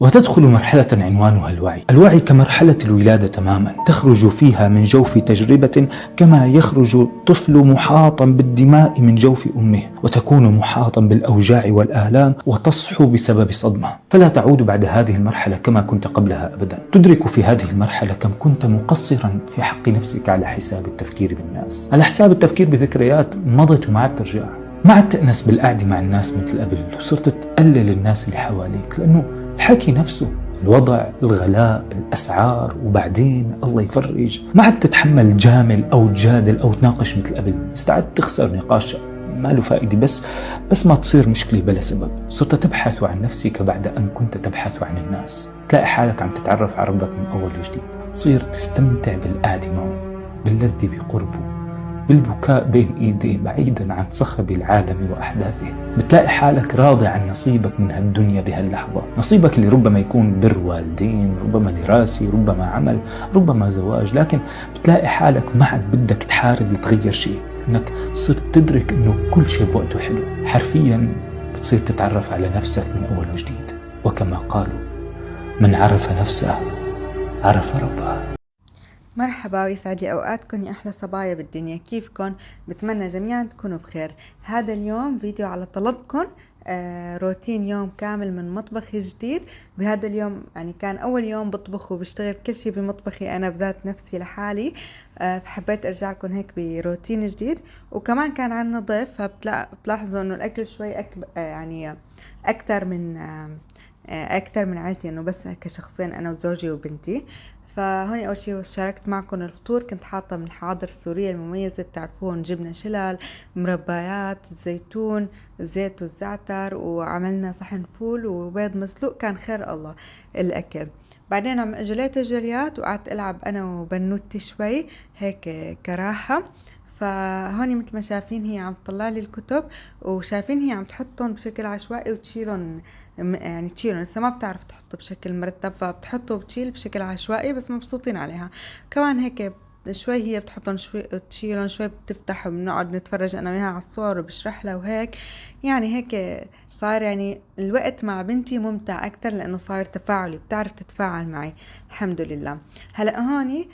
وتدخل مرحلة عنوانها الوعي. الوعي كمرحلة الولادة تماما، تخرج فيها من جوف تجربة كما يخرج الطفل محاطا بالدماء من جوف أمه، وتكون محاطا بالأوجاع والآلام وتصحو بسبب صدمة، فلا تعود بعد هذه المرحلة كما كنت قبلها أبدا. تدرك في هذه المرحلة كم كنت مقصرا في حق نفسك على حساب التفكير بالناس، على حساب التفكير بذكريات مضت وما عاد ترجع. ما عاد تأنس بالقعدة مع الناس مثل قبل، وصرت تقلل الناس اللي حواليك، لأنه الحكي نفسه، الوضع، الغلاء، الأسعار، وبعدين الله يفرج. ما عاد تتحمل جامل أو تجادل أو تناقش مثل قبل، استعدت تخسر نقاش ما له فائدة بس ما تصير مشكلة بلا سبب. صرت تبحث عن نفسك بعد أن كنت تبحث عن الناس. تلاقي حالك عم تتعرف على ربك من أول وجديد، تصير تستمتع بالقعدة معه، باللذة بقربه، بالبكاء بين ايديه بعيدا عن صخب العالم واحداثه. بتلاقي حالك راضي عن نصيبك من هالدنيا بهاللحظة، نصيبك اللي ربما يكون بر والدين، ربما دراسي، ربما عمل، ربما زواج، لكن بتلاقي حالك ما عاد بدك تحارب لتغير شيء، انك صرت تدرك انه كل شيء بوقته حلو. حرفيا بتصير تتعرف على نفسك من اول وجديد، وكما قالوا: من عرف نفسه عرف ربه. مرحبا ويسعد لي أوقاتكم يا أحلى صبايا بالدنيا، كيفكن؟ بتمنى جميعا تكونوا بخير. هذا اليوم فيديو على طلبكم، روتين يوم كامل من مطبخي جديد. بهذا اليوم يعني كان أول يوم بطبخ وبشتغل كل شي بمطبخي أنا بذات نفسي لحالي، فحبيت أرجع لكم هيك بروتين جديد. وكمان كان عنا ضيف، فبتلاحظوا إنه الأكل شوي يعني أكتر من عائلتي، إنه بس كشخصين أنا وزوجي وبنتي. فهون أول شي شاركت معكم الفطور، كنت حاطة من الحاضر السورية المميزة، بتعرفون جبنة شلال، مربايات، الزيتون، الزيت والزعتر، وعملنا صحن فول وبيض مسلوق. كان خير الله الأكل. بعدين جليت الجليات وقعدت ألعب أنا وبنوتي شوي هيك كراحة. فهوني مثل ما شايفين هي عم تطلع لي الكتب، وشايفين هي عم تحطهم بشكل عشوائي وتشيلهم، يعني تشيلهم لسه ما بتعرف تحطه بشكل مرتب، فبتحطه وبتشيل بشكل عشوائي، بس مبسوطين عليها. كمان هيك شوي هي بتحطهم شوي وتشيلهم، شوي بتفتح، وبنقعد نتفرج انا وياها على الصور وبشرح لها وهيك. يعني هيك صار يعني الوقت مع بنتي ممتع اكتر، لانه صار تفاعلي، بتعرف تتفاعل معي الحمد لله. هلا هوني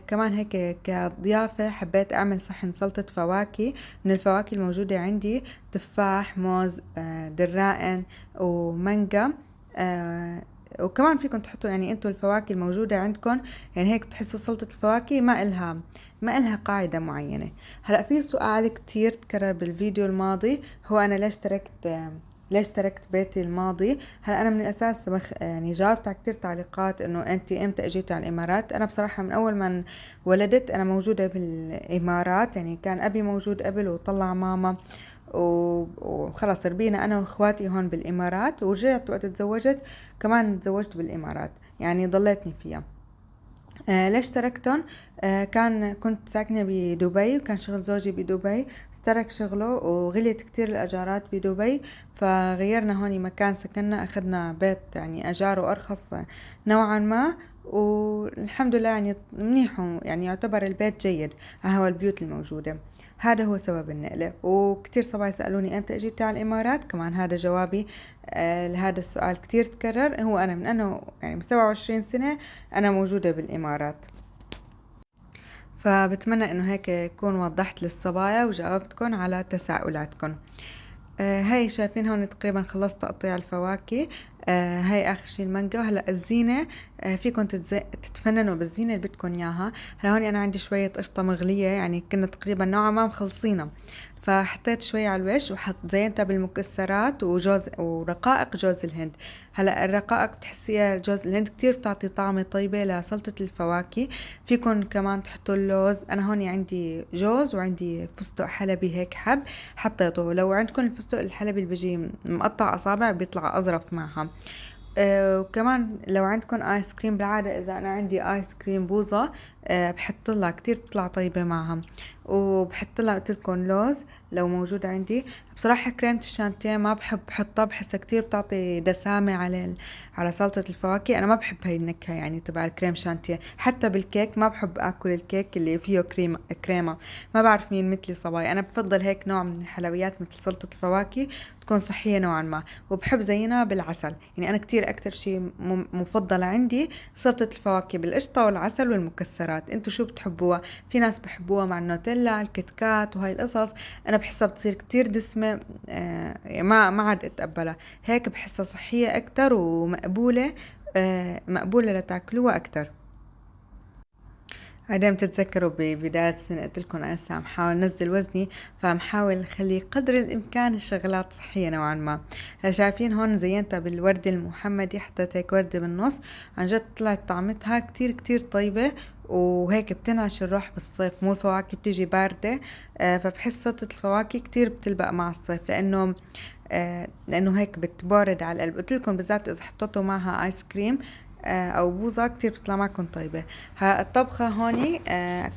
كمان هيك كضيافة حبيت أعمل صحن سلطة فواكه. من الفواكه الموجودة عندي تفاح، موز، درائن، ومانجا. وكمان فيكم تحطوا يعني انتوا الفواكه الموجودة عندكم، يعني هيك تحسوا سلطة الفواكه ما إلها قاعدة معينة. هلأ في سؤال كتير تكرر بالفيديو الماضي، هو أنا ليش تركت بيتي الماضي؟ هلا انا من الاساس يعني جاوبت على كتير تعليقات انه انت امتى اجيتي على الامارات. انا بصراحه من اول ما ولدت انا موجوده بالامارات، يعني كان ابي موجود قبل وطلع ماما وخلص ربينا انا واخواتي هون بالامارات، ورجعت وقت تزوجت كمان تزوجت بالامارات، يعني ضليتني فيها. ليش تركتهم؟ كنت ساكنة بدبي، وكان شغل زوجي بدبي، استرك شغله وغليت كتير الأجارات بدبي، فغيرنا هوني مكان سكننا، أخذنا بيت يعني أجاره أرخص نوعا ما، والحمد لله يعني منيح، يعني يعتبر البيت جيد. هو البيوت الموجودة، هذا هو سبب النقلة. وكتير صبايا سألوني امتى اجيتي على الامارات، كمان هذا جوابي لهذا السؤال كتير تكرر. هو انا من انا يعني 27 سنة انا موجودة بالامارات. فبتمنى انه هيك اكون وضحت للصبايا وجاوبتكم على تساؤلاتكم. هاي شايفين هون تقريبا خلصت تقطيع الفواكه. هاي اخر شي المانجا. هلا الزينه، فيكم تتفننوا بالزينه اللي بدكم اياها. هلا هون انا عندي شويه قشطه مغليه، يعني كنا تقريبا نوعا ما مخلصينها، فحطيت شوية على الوش زينتها بالمكسرات وجوز ورقائق جوز الهند. هلا الرقائق بتحسيها جوز الهند كتير بتعطي طعمة طيبة لسلطة الفواكه. فيكن كمان تحطوا اللوز، انا هون عندي جوز وعندي فستق حلبي هيك حطيته. لو عندكم الفستق الحلبي اللي بيجي مقطع اصابع بيطلع اظرف معها. وكمان لو عندكم ايس كريم، بالعادة اذا انا عندي ايس كريم بوظة بحط لها كتير بتطلع طيبة معها، وبحط لها قلت لكم لوز لو موجود عندي. بصراحة كريمة الشانتيه ما بحب حطها، بحسها كتير بتعطي دسامة على سلطة الفواكه. أنا ما بحب هاي النكهة يعني تبع الكريم شانتيه. حتى بالكيك ما بحب أكل الكيك اللي فيه كريمة. ما بعرف مين مثلي صبايا، أنا بفضل هيك نوع من الحلويات مثل سلطة الفواكه تكون صحية نوعا ما، وبحب زينها بالعسل. يعني أنا كتير أكتر شيء مفضل عندي سلطة الفواكه بالقشطة والعسل والمكسرات. انتو شو بتحبوها؟ في ناس بحبوها مع النوتيلا الكتكات وهاي القصص، أنا بحسها بتصير كتير دسمة. ما عاد أتقبلها. هيك بحسها صحية أكتر ومقبولة. مقبولة لتاكلوها أكتر. بعدين بتتذكروا ببداية السنة قلت لكم أنا هسه عم حاول نزل وزني، فعم حاول خلي قدر الإمكان الشغلات صحية نوعا ما. شايفين هون زينتها بالورد المحمدي، حطيت هيك وردة بالنص، عن جد طلعت طعمتها كتير كتير طيبة، وهيك بتنعش الروح بالصيف. مو الفواكه بتيجي باردة، فبحس سلطة الفواكه كتير بتلبق مع الصيف، لأنه هيك بتبارد على القلب. قلت لكم بالذات إذا حطيتوا معها آيس كريم او بوظة كتير بتطلع معكم طيبة. الطبخة هوني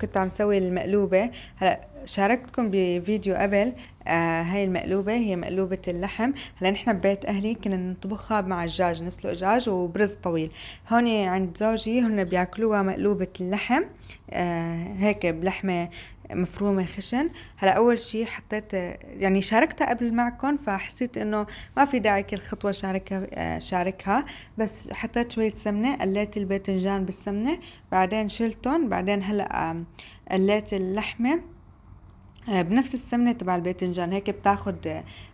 كنت عم سوي المقلوبة. هلا شاركتكم بفيديو قبل. هاي المقلوبة هي مقلوبة اللحم. هلا نحن ببيت أهلي كنا نطبخها مع الدجاج، نسلق دجاج وبرز طويل. هوني عند زوجي هن بياكلوها مقلوبة اللحم، هيك بلحمة مفرومة خشن. هلا أول شي حطيت، يعني شاركتها قبل معكم، فحسيت إنه ما في داعي كل خطوة شاركها. بس حطيت شوية سمنة، قليت الباذنجان بالسمنة، بعدين شلتهم. بعدين هلأ قليت اللحمة بنفس السمنة تبع الباذنجان. هيك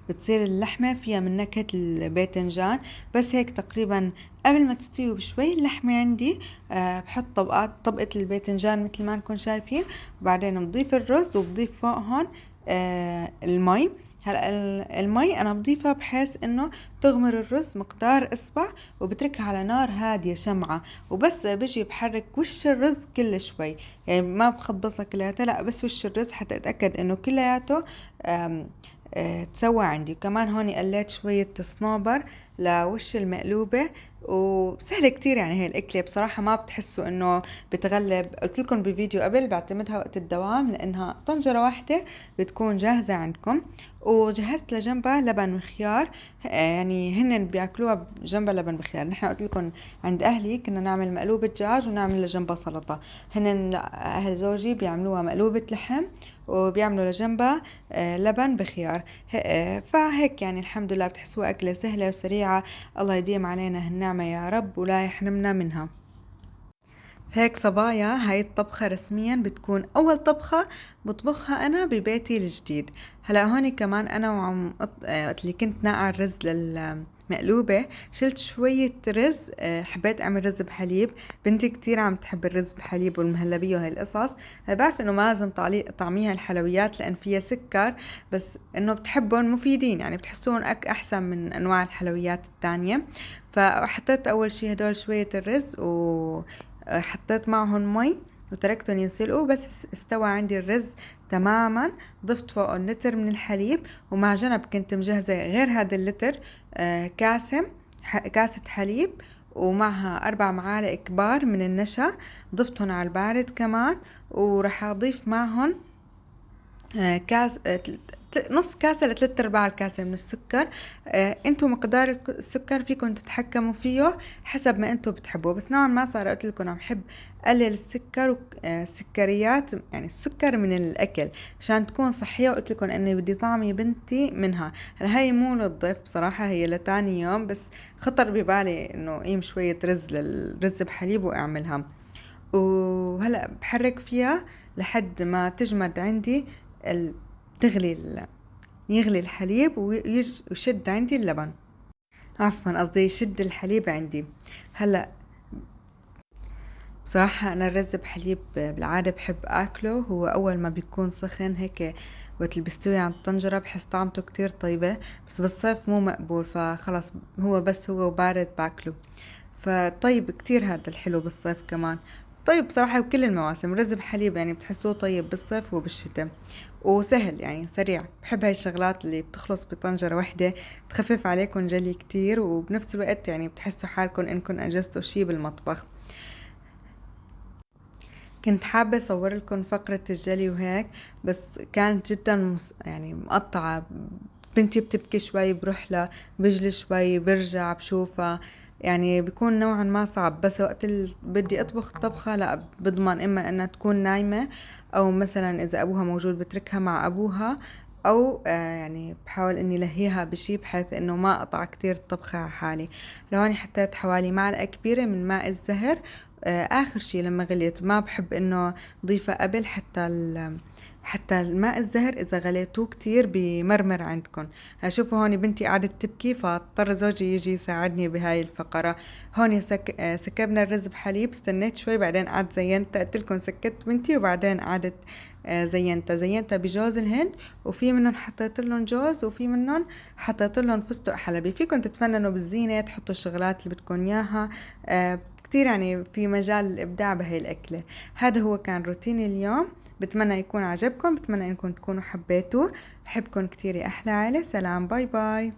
بتصير اللحمة فيها من نكهة الباذنجان. بس هيك تقريبا قبل ما تستوي بشوي اللحمة عندي بحط طبقة الباذنجان مثل ما نكون شايفين. وبعدين بضيف الرز وبضيف فوقهم المي. هلا المي انا بضيفها بحيث انه تغمر الرز مقدار اصبع، وبتركها على نار هادية شمعة، وبس بجي بحرك وش الرز كل شوي. يعني ما بخبصها كلياتها، لا بس وش الرز حتى اتاكد انه كلياته تسوى عندي. وكمان هوني قليت شوية صنوبر لوش المقلوبة. وسهلة كتير يعني هاي الأكلة بصراحة، ما بتحسوا إنه بتغلب. قلت لكم بفيديو قبل بعتمدها وقت الدوام لأنها طنجرة واحدة بتكون جاهزة عندكم. وجهزت لجنبها لبن وخيار، يعني هن بياكلوها جنبها لبن بخيار. نحن قلت لكم عند أهلي كنا نعمل مقلوبة دجاج ونعمل لجنبها سلطة. هن أهل زوجي بيعملوها مقلوبة لحم وبيعملوا لجنبها لبن بخيار. فهيك يعني الحمد لله بتحسوها أكلة سهلة وسريعة. الله يديم علينا هالنعمة يا رب ولا يحرمنا منها. فهيك صبايا هاي الطبخة رسميا بتكون أول طبخة بطبخها أنا ببيتي الجديد. هلا هوني كمان أنا وقت اللي كنت ناقع الرز للمقلوبة شلت شوية رز. حبيت أعمل رز بحليب. بنتي كتير عم تحب الرز بحليب والمهلبية وهي القصص. أنا بعرف إنه ما لازم طعميها الحلويات لأن فيها سكر، بس إنه بتحبهم مفيدين، يعني بتحسون أحسن من أنواع الحلويات التانية. فحطيت أول شي هدول شوية الرز حطيت معهم مي وتركتهم ينسلقوا. بس استوى عندي الرز تماما، ضفت فوقه لتر من الحليب، ومع جنب كنت مجهزة غير هذا اللتر كاسة حليب، ومعها 4 معالق كبار من النشا ضفتهم على البارد كمان. وراح أضيف معهم كاس نص كاسة لثلاث ارباع الكاسة من السكر. انتو مقدار السكر فيكم تتحكموا فيه حسب ما انتو بتحبوا، بس نوعا ما صار قلت لكم عم حب قلل السكر والسكريات، يعني السكر من الاكل عشان تكون صحية. وقلت لكم اني بدي طعمي بنتي منها. هاي مو للضيف بصراحة، هي لتاني يوم، بس خطر ببالي انه قيم شوية رز بحليب واعملها. وهلأ بحرك فيها لحد ما تجمد عندي يغلي الحليب ويشد عندي اللبن. عفوا قصدي يشد الحليب عندي. هلا بصراحة أنا الرز بحليب بالعادة بحب أكله هو أول ما بيكون سخن هيك، وقت اللي بيستوي عند الطنجرة بحس طعمته كتير طيبة. بس بالصيف مو مقبول، فخلص هو وبارد باكله. فطيب كتير هذا الحلو بالصيف كمان. طيب بصراحة بكل المواسم رز بحليب يعني بتحسوه طيب بالصيف وبالشتاء، وسهل يعني سريع. بحب هاي الشغلات اللي بتخلص بطنجرة واحدة، تخفف عليكم جلي كتير، وبنفس الوقت يعني بتحسوا حالكم انكم انجزتوا شي بالمطبخ. كنت حابة أصور لكم فقرة الجلي وهيك، بس كانت جدا يعني مقطعة بنتي بتبكي شوي بروح لها، بجلس شوي برجع بشوفها. يعني بيكون نوعا ما صعب، بس وقت بدي اطبخ طبخة لا بضمن اما انها تكون نايمة، او مثلا اذا ابوها موجود بتركها مع ابوها، او يعني بحاول اني لهيها بشي بحيث انه ما اقطع كتير الطبخة على حالي. لهون حطيت حوالي معلقة كبيرة من ماء الزهر اخر شي لما غليت. ما بحب انه ضيفها قبل، حتى الماء الزهر اذا غليتوه كتير بمرمر عندكم. شوفوا هون بنتي قعدت تبكي، فاضطر زوجي يجي يساعدني بهاي الفقرة. هون سكبنا الرز بحليب، استنيت شوي بعدين قعدت زينتها، قلت لكم سكت بنتي وبعدين قعدت زينتها بجوز الهند، وفي منهم حطيت لهم جوز، وفي منهم حطيت لهم فستق حلبي. فيكم تتفننوا بالزينة، تحطوا الشغلات اللي بدكم اياها. كتير يعني في مجال الإبداع بهاي الأكلة. هذا هو كان روتيني اليوم، بتمنى يكون عجبكم، بتمنى انكم تكونوا حبيتوه. بحبكم كتير يا أحلى عائلة. سلام، باي باي.